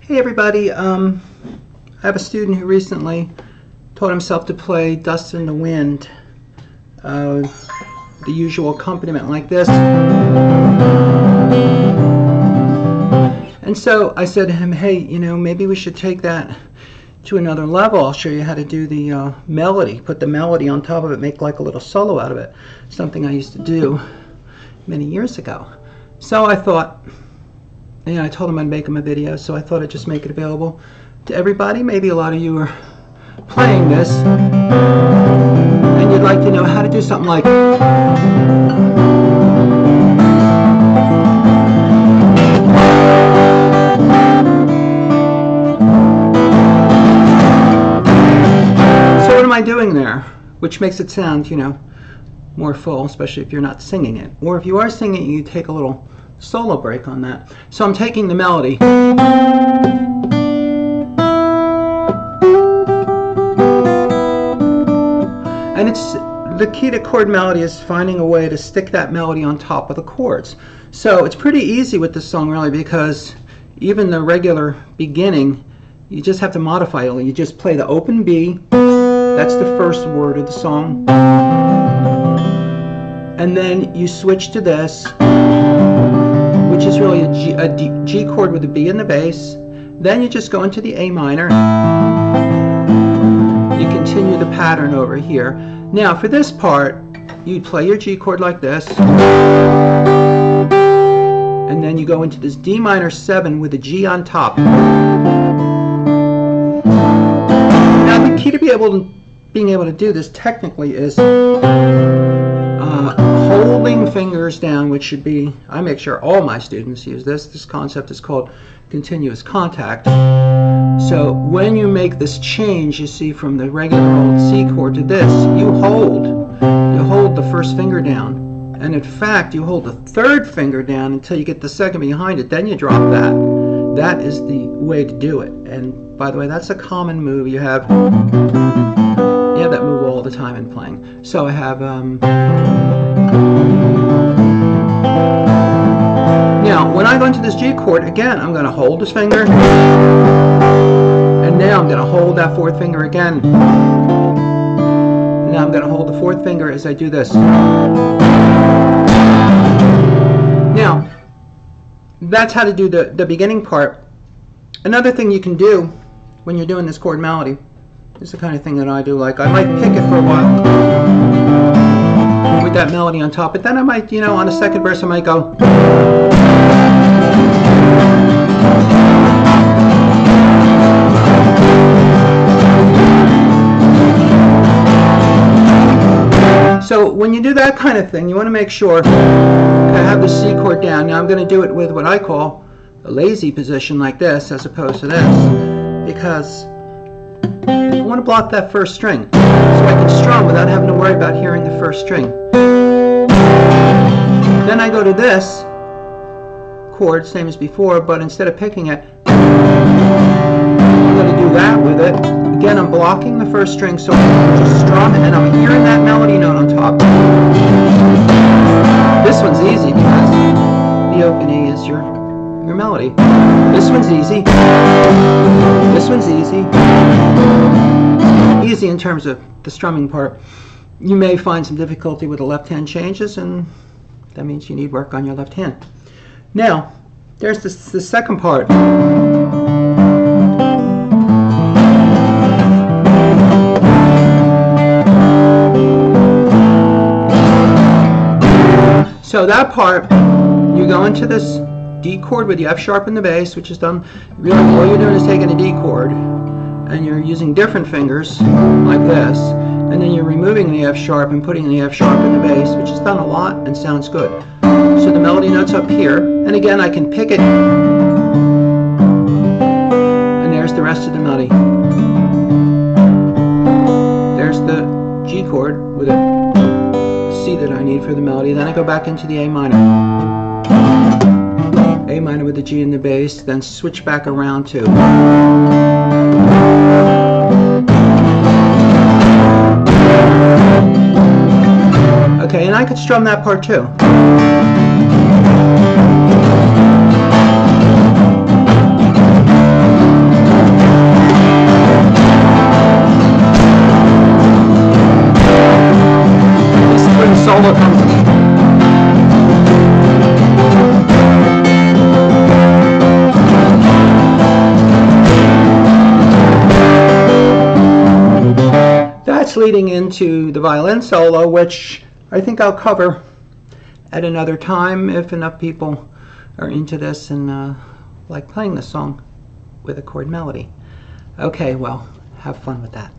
Hey everybody, I have a student who recently taught himself to play Dust in the Wind, the usual accompaniment like this. And so I said to him, hey, maybe we should take that to another level. I'll show you how to do the melody, put the melody on top of it, make like a little solo out of it. Something I used to do many years ago. So I thought, I told him I'd make him a video, so I thought I'd just make it available to everybody. Maybe a lot of you are playing this and you'd like to know how to do something like so what am I doing there? Which makes it sound, more full, especially if you're not singing it. Or if you are singing it, you take a little solo break on that. So I'm taking the melody and it's the key to chord melody is finding a way to stick that melody on top of the chords. So it's pretty easy with this song really, because even the regular beginning you just have to modify it. You just play the open B, that's the first word of the song, and then you switch to this, which is really a G chord with a B in the bass. Then you just go into the A minor. You continue the pattern over here. Now for this part, you play your G chord like this, and then you go into this D minor 7 with a G on top. Now the key to being able to do this technically is holding fingers down, which should be, I make sure all my students use this. This concept is called continuous contact. So when you make this change, you see from the regular old C chord to this, you hold the first finger down. And in fact, you hold the third finger down until you get the second behind it. Then you drop that. That is the way to do it. And by the way, that's a common move. You have that move all the time in playing. So I have now when I go into this G chord, again I'm going to hold this finger, and now I'm going to hold that fourth finger again. Now I'm going to hold the fourth finger as I do this. Now that's how to do the beginning part. Another thing you can do when you're doing this chord melody, this is the kind of thing that I do. Like I might pick it for a while with that melody on top, but then I might, on the second verse I might go. So when you do that kind of thing, you want to make sure I have the C chord down. Now I'm going to do it with what I call a lazy position like this as opposed to this, because I want to block that first string so I can strum without having to worry about hearing the first string. Then I go to this chord, same as before, but instead of picking it, I'm going to do that with it. Again, I'm blocking the first string so I can just strum and I'm hearing that melody note on top. This one's easy because the open E is your melody. This one's easy. This one's easy. Easy in terms of the strumming part. You may find some difficulty with the left hand changes, and that means you need work on your left hand. Now, there's the second part. So that part, you go into this D chord with the F sharp in the bass, which is done, really all you're doing is taking a D chord and you're using different fingers like this, and then you're removing the F sharp and putting the F sharp in the bass, which is done a lot and sounds good. So the melody note's up here, and again I can pick it, and there's the rest of the melody. There's the G chord with a C that I need for the melody. Then I go back into the A minor. A minor with the G in the bass, then switch back around to. Okay, and I could strum that part too. solo comes. That's leading into the violin solo, which I think I'll cover at another time if enough people are into this and like playing the song with a chord melody. Okay, well, have fun with that.